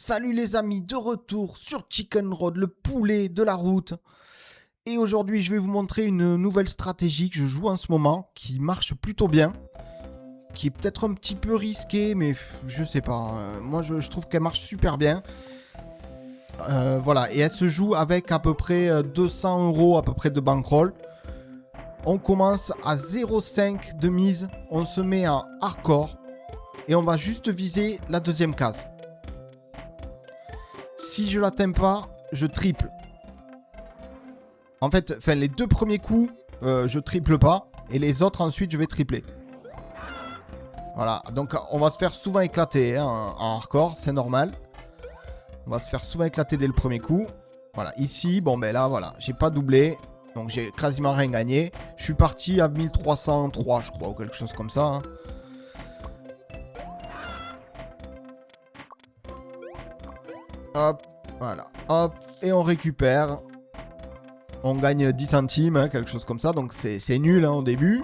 Salut les amis, de retour sur Chicken Road, le poulet de la route. Et aujourd'hui, je vais vous montrer une nouvelle stratégie que je joue en ce moment, qui marche plutôt bien, qui est peut-être un petit peu risquée, mais je sais pas. Moi, je trouve qu'elle marche super bien. Voilà, et elle se joue avec à peu près 200 € à peu près de bankroll. On commence à 0,5 de mise, on se met en hardcore et on va juste viser la deuxième case. Si je l'atteins pas, je triple. En fait, les deux premiers coups, je triple pas. Et les autres, ensuite, je vais tripler. Voilà, donc on va se faire souvent éclater hein, en hardcore, c'est normal. On va se faire souvent éclater dès le premier coup. Voilà, ici, bon ben là, voilà, j'ai pas doublé. Donc j'ai quasiment rien gagné. Je suis parti à 1303, je crois, ou quelque chose comme ça. Hein. Hop, voilà, hop, et on récupère. On gagne 10 centimes, hein, quelque chose comme ça, donc c'est nul hein, au début.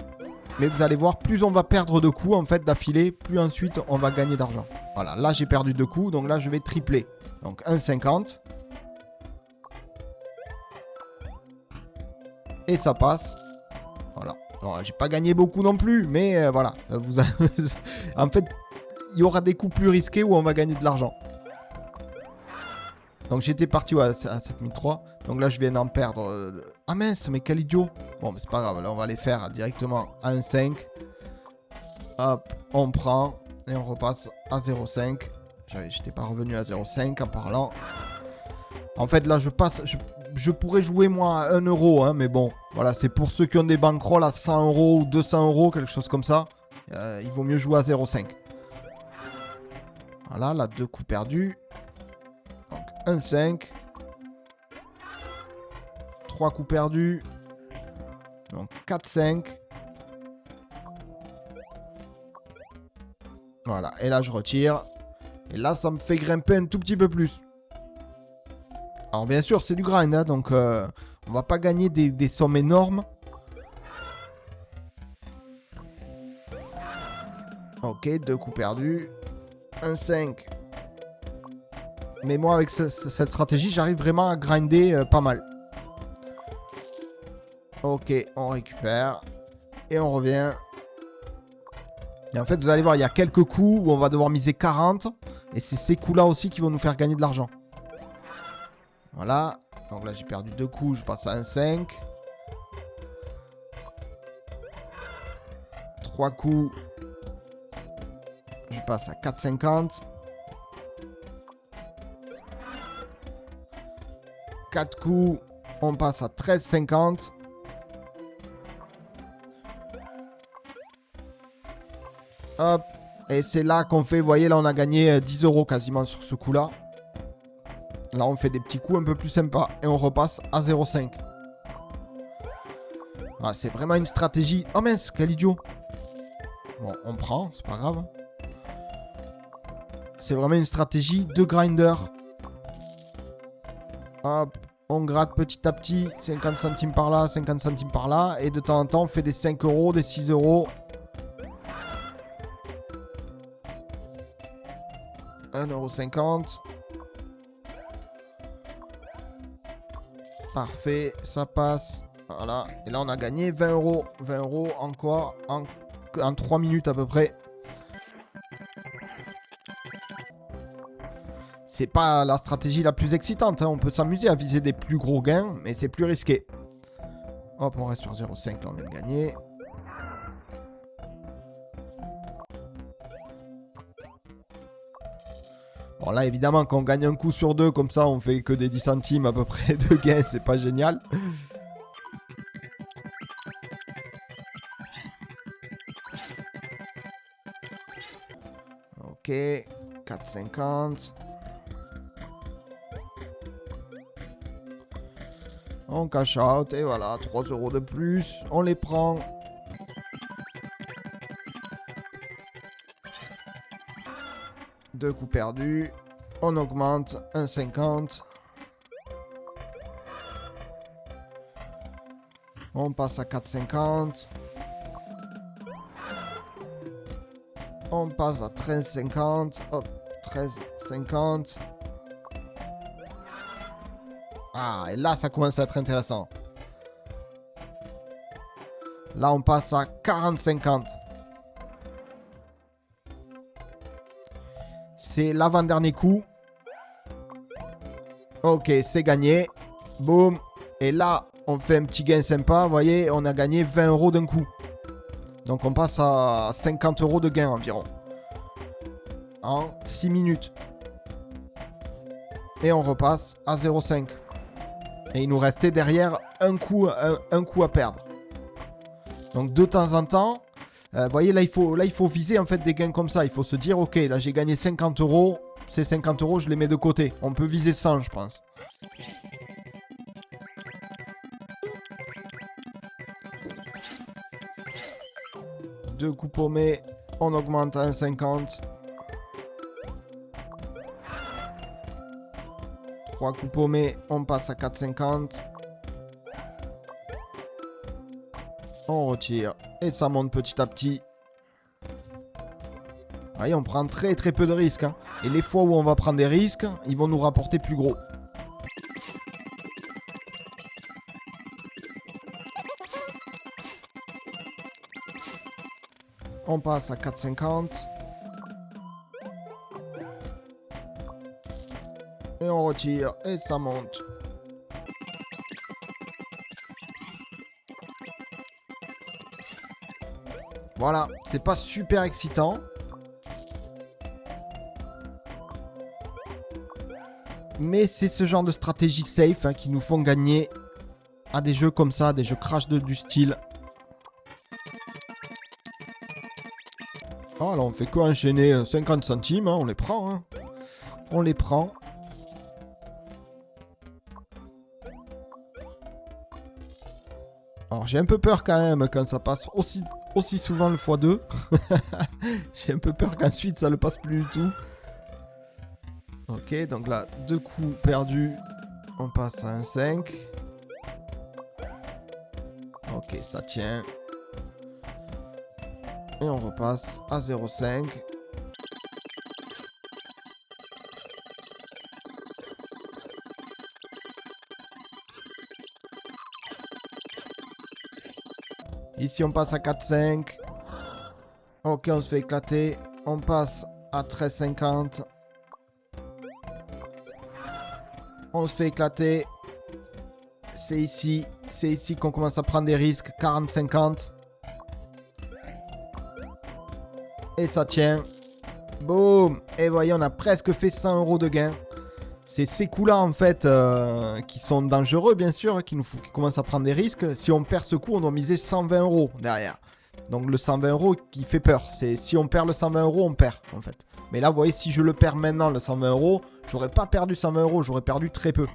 Mais vous allez voir, plus on va perdre de coups, en fait, d'affilée, plus ensuite on va gagner d'argent. Voilà, là j'ai perdu 2 coups, donc là je vais tripler. Donc 1,50. Et ça passe. Voilà. J'ai pas gagné beaucoup non plus, mais voilà. En fait, il y aura des coups plus risqués où on va gagner de l'argent. Donc j'étais parti à 7003. Donc là je viens d'en perdre. Ah mince, mais quel idiot. Bon, mais c'est pas grave. Là on va les faire directement à 1,5. Hop, on prend. Et on repasse à 0,5. J'étais pas revenu à 0,5 en parlant. En fait là je passe. Je pourrais jouer moi à 1 €. Hein, mais bon, voilà, c'est pour ceux qui ont des bankrolls à 100 € ou 200 €, quelque chose comme ça. Il vaut mieux jouer à 0,5. Voilà, là 2 coups perdus. Donc 1,5. 3 coups perdus. Donc 4,5. Voilà, et là je retire. Et là ça me fait grimper un tout petit peu plus. Alors bien sûr c'est du grind, hein, donc on va pas gagner des sommes énormes. Ok, 2 coups perdus. 1,5. Mais moi avec cette stratégie j'arrive vraiment à grinder pas mal. Ok, on récupère. Et on revient. Et en fait vous allez voir, il y a quelques coups où on va devoir miser 40. Et c'est ces coups là aussi qui vont nous faire gagner de l'argent. Voilà. Donc là j'ai perdu 2 coups, je passe à 1,5. 3 coups. Je passe à 4,50. 4 coups, on passe à 13,50. Hop. Et c'est là qu'on fait, vous voyez, là on a gagné 10 € quasiment sur ce coup-là. Là on fait des petits coups un peu plus sympas. Et on repasse à 0,5. Ah, c'est vraiment une stratégie. Oh mince, quel idiot. Bon, on prend, c'est pas grave. C'est vraiment une stratégie de grinder. Hop, on gratte petit à petit. 50 centimes par là, 50 centimes par là. Et de temps en temps, on fait des 5 €, des 6 €. 1,50 €. Parfait, ça passe. Voilà. Et là, on a gagné 20 €. 20 € encore en 3 minutes à peu près. C'est pas la stratégie la plus excitante. Hein. On peut s'amuser à viser des plus gros gains, mais c'est plus risqué. Hop, on reste sur 0,5. Là, on vient de gagner. Bon, là, évidemment, quand on gagne un coup sur 2, comme ça, on fait que des 10 centimes à peu près de gains. C'est pas génial. Ok, 4,50. On cash out et voilà, 3 € de plus. On les prend. Deux coups perdus. On augmente. 1,50. On passe à 4,50. On passe à 13,50. Hop, 13,50. Ah, et là, ça commence à être intéressant. Là, on passe à 40-50. C'est l'avant-dernier coup. Ok, c'est gagné. Boum. Et là, on fait un petit gain sympa. Vous voyez, on a gagné 20 € d'un coup. Donc, on passe à 50 € de gain environ. En 6 minutes. Et on repasse à 0,5. Et il nous restait derrière un coup à perdre. Donc de temps en temps, vous voyez là il faut viser en fait des gains comme ça. Il faut se dire ok, là j'ai gagné 50 €. Ces 50 € je les mets de côté. On peut viser 100 je pense. Deux coups paumés, on augmente à 1,50. 3 coups paumés, on passe à 4,50. On retire et ça monte petit à petit. Vous voyez, on prend très très peu de risques. Hein. Et les fois où on va prendre des risques, ils vont nous rapporter plus gros. On passe à 4,50. Et on retire et ça monte. Voilà, c'est pas super excitant. Mais c'est ce genre de stratégie safe hein, qui nous font gagner à des jeux comme ça, des jeux crash du style. Oh là on fait que enchaîner 50 centimes, hein, on les prend. Hein. On les prend. Alors j'ai un peu peur quand même quand ça passe aussi souvent le x2. J'ai un peu peur qu'ensuite ça ne passe plus du tout. Ok, donc là, 2 coups perdus. On passe à 1,5. Ok, ça tient. Et on repasse à 0,5. Ici, on passe à 4,5. Ok, on se fait éclater. On passe à 13,50. On se fait éclater. C'est ici qu'on commence à prendre des risques. 40-50. Et ça tient. Boum. Et voyez, on a presque fait 100 € de gain. C'est ces coups-là, en fait, qui sont dangereux, bien sûr, qui commencent à prendre des risques. Si on perd ce coup, on doit miser 120 € derrière. Donc le 120 € qui fait peur. C'est si on perd le 120 €, on perd, en fait. Mais là, vous voyez, si je le perds maintenant, le 120 €, j'aurais pas perdu 120 €, j'aurais perdu très peu.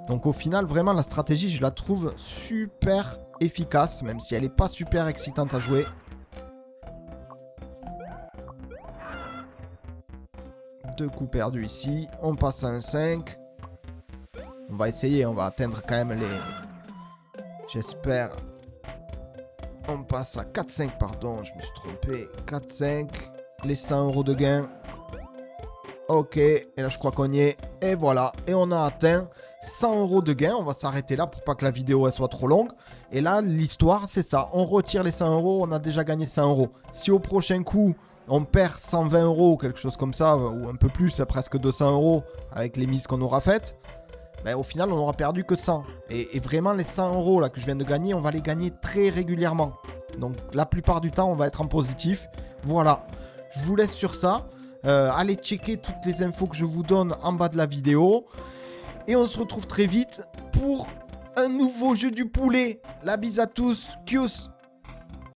Donc au final, vraiment, la stratégie, je la trouve super efficace, même si elle n'est pas super excitante à jouer. Deux coups perdus ici. On passe à 1,5. On va essayer, on va atteindre quand même les... J'espère. On passe à 4,5, pardon, je me suis trompé. 4,5. Les 100 € de gain. Ok, et là je crois qu'on y est. Et voilà, et on a atteint 100 € de gain. On va s'arrêter là pour pas que la vidéo elle soit trop longue. Et là, l'histoire, c'est ça. On retire les 100 €, on a déjà gagné 100 €. Si au prochain coup, on perd 120 € ou quelque chose comme ça, ou un peu plus, presque 200 € avec les mises qu'on aura faites, ben, au final, on n'aura perdu que 100. Et vraiment, les 100 € là, que je viens de gagner, on va les gagner très régulièrement. Donc, la plupart du temps, on va être en positif. Voilà. Je vous laisse sur ça. Allez checker toutes les infos que je vous donne en bas de la vidéo. Et on se retrouve très vite pour un nouveau jeu du poulet. La bise à tous. Tchuss.